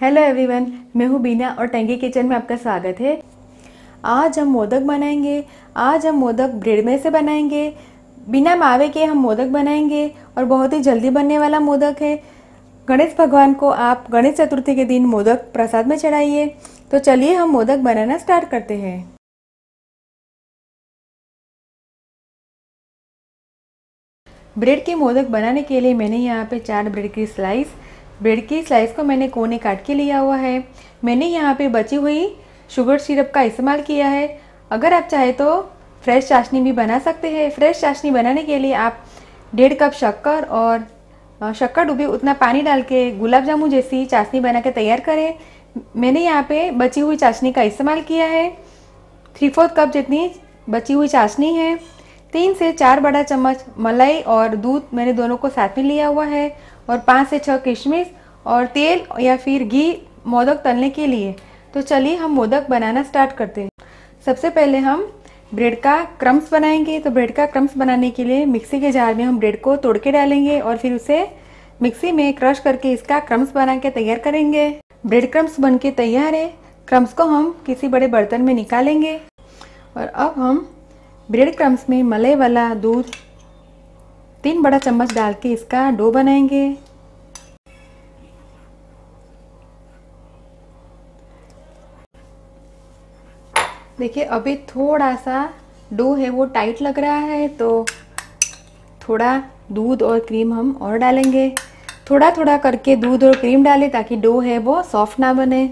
Hello everyone, मैं हूँ बीना और टंकी किचन में आपका स्वागत है। आज हम मोदक बनाएंगे। आज हम मोदक ब्रेड में से बनाएंगे। बिना मावे के हम मोदक बनाएंगे और बहुत ही जल्दी बनने वाला मोदक है। गणेश भगवान को आप गणेश चतुर्थी के दिन मोदक प्रसाद में चढ़ाइए। तो चलिए हम मोदक बनाना स्टार्ट करते हैं। ब्रेड के मोदक बनाने के लिए मैंने यहाँ पे 4 ब्रेड की स्लाइस को मैंने कोने काट के लिया हुआ है। मैंने यहाँ पे बची हुई शुगर सिरप का इस्तेमाल किया है। अगर आप चाहे तो फ्रेश चाशनी भी बना सकते हैं। फ्रेश चाशनी बनाने के लिए आप 1.5 कप शक्कर और शक्कर डूबी उतना पानी डाल के गुलाब जामुन जैसी चाशनी बना के तैयार करें। मैंने यहाँ पे बची हुई चाशनी का इस्तेमाल किया है। 3/4 कप जितनी बची हुई चाशनी है। 3 से 4 बड़ा चम्मच मलाई और दूध मैंने दोनों को साथ में लिया हुआ है और 5 से 6 किशमिश और तेल या फिर घी मोदक तलने के लिए। तो चलिए हम मोदक बनाना स्टार्ट करते हैं। सबसे पहले हम ब्रेड का क्रम्स बनाएंगे। तो ब्रेड का क्रम्स बनाने के लिए मिक्सी के जार में हम ब्रेड को तोड़ के डालेंगे और फिर उसे मिक्सी में क्रश करके इसका क्रम्स बना के तैयार करेंगे। ब्रेड क्रम्स बन के तैयार है। क्रम्स को हम किसी बड़े बर्तन में निकालेंगे और अब हम ब्रेड क्रम्स में मलाई वाला दूध 3 बड़ा चम्मच डाल के इसका डो बनाएंगे। देखिए अभी थोड़ा सा डो है वो टाइट लग रहा है, तो थोड़ा दूध और क्रीम हम और डालेंगे। थोड़ा थोड़ा करके दूध और क्रीम डालें ताकि डो है वो सॉफ्ट ना बने।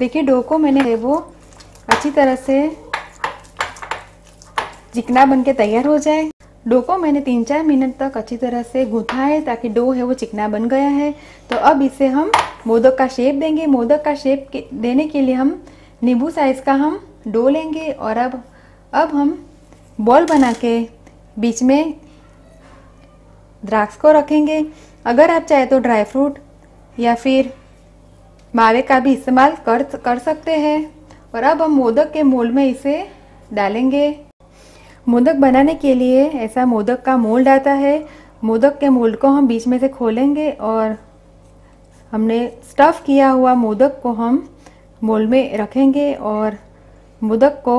देखिए डो को मैंने वो अच्छी तरह से चिकना बन के तैयार हो जाए। डो को मैंने 3-4 मिनट तक अच्छी तरह से गूंथा है ताकि डो है वो चिकना बन गया है। तो अब इसे हम मोदक का शेप देंगे। मोदक का शेप देने के लिए हम नींबू साइज का हम डो लेंगे और अब हम बॉल बना के बीच में द्राक्ष को रखेंगे। अगर आप चाहे तो ड्राई फ्रूट या फिर मावे का भी इस्तेमाल कर सकते हैं। और अब हम मोदक के मोल्ड में इसे डालेंगे। मोदक बनाने के लिए ऐसा मोदक का मोल्ड आता है। मोदक के मोल्ड को हम बीच में से खोलेंगे और हमने स्टफ़ किया हुआ मोदक को हम मोल्ड में रखेंगे और मोदक को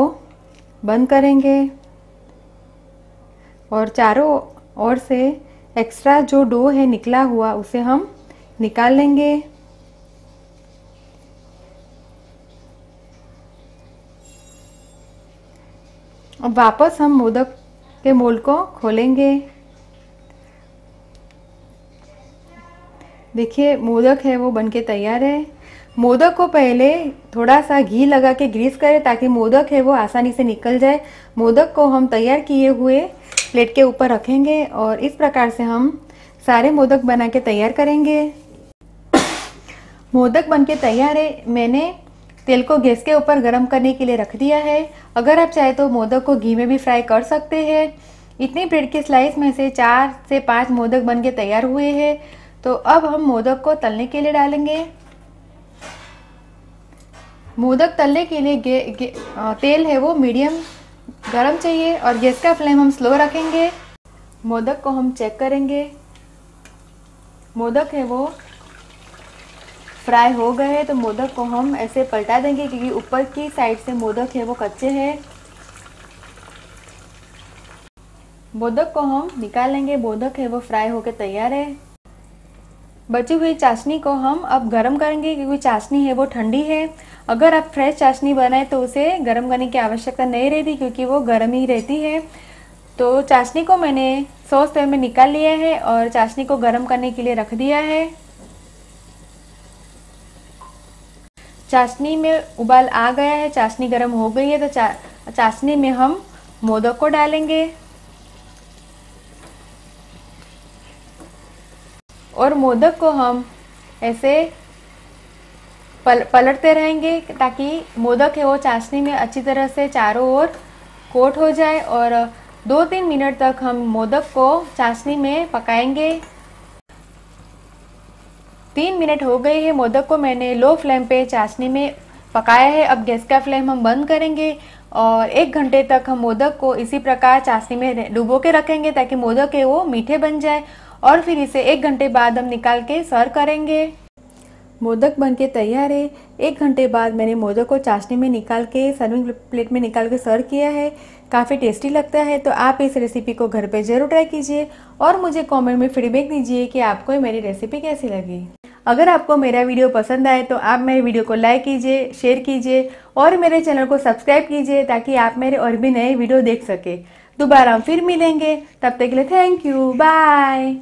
बंद करेंगे और चारों ओर से एक्स्ट्रा जो डो है निकला हुआ उसे हम निकाल लेंगे। अब वापस हम मोदक के मोल्ड को खोलेंगे। देखिए मोदक है वो बनके तैयार है। मोदक को पहले थोड़ा सा घी लगा के ग्रीस करें ताकि मोदक है वो आसानी से निकल जाए। मोदक को हम तैयार किए हुए प्लेट के ऊपर रखेंगे और इस प्रकार से हम सारे मोदक बना के तैयार करेंगे। मोदक बनके तैयार है। मैंने तेल को गैस के ऊपर गर्म करने के लिए रख दिया है। अगर आप चाहे तो मोदक को घी में भी फ्राई कर सकते हैं। इतनी ब्रेड की स्लाइस में से 4 से 5 मोदक बन के तैयार हुए हैं। तो अब हम मोदक को तलने के लिए डालेंगे। मोदक तलने के लिए तेल है वो मीडियम गरम चाहिए और गैस का फ्लेम हम स्लो रखेंगे। मोदक को हम चेक करेंगे। मोदक है वो फ्राई हो गए हैं। तो मोदक को हम ऐसे पलटा देंगे क्योंकि ऊपर की साइड से मोदक है वो कच्चे हैं। मोदक को हम निकाल लेंगे। मोदक है वो फ्राई होकर तैयार है। बची हुई चाशनी को हम अब गरम करेंगे क्योंकि चाशनी है वो ठंडी है। अगर आप फ्रेश चाशनी बनाए तो उसे गरम करने की आवश्यकता नहीं रहती क्योंकि वो गर्म ही रहती है। तो चाशनी को मैंने सॉस पैन में निकाल लिया है और चाशनी को गरम करने के लिए रख दिया है। चाशनी में उबाल आ गया है। चाशनी गर्म हो गई है। तो चाशनी में हम मोदक को डालेंगे और मोदक को हम ऐसे पलटते रहेंगे ताकि मोदक है वो चाशनी में अच्छी तरह से चारों ओर कोट हो जाए। और 2-3 मिनट तक हम मोदक को चाशनी में पकाएंगे। 3 मिनट हो गए हैं। मोदक को मैंने लो फ्लेम पे चाशनी में पकाया है। अब गैस का फ्लेम हम बंद करेंगे और 1 घंटे तक हम मोदक को इसी प्रकार चाशनी में डुबो के रखेंगे ताकि मोदक है वो मीठे बन जाए। और फिर इसे 1 घंटे बाद हम निकाल के सर्व करेंगे। मोदक बनके तैयार है। 1 घंटे बाद मैंने मोदक को चाशनी में निकाल के सर्विंग प्लेट में निकाल के सर्व किया है। काफ़ी टेस्टी लगता है, तो आप इस रेसिपी को घर पे ज़रूर ट्राई कीजिए और मुझे कमेंट में फीडबैक दीजिए कि आपको मेरी रेसिपी कैसी लगी। अगर आपको मेरा वीडियो पसंद आए तो आप मेरे वीडियो को लाइक कीजिए, शेयर कीजिए और मेरे चैनल को सब्सक्राइब कीजिए ताकि आप मेरे और भी नए वीडियो देख सके। दोबारा हम फिर मिलेंगे, तब तक के लिए थैंक यू, बाय।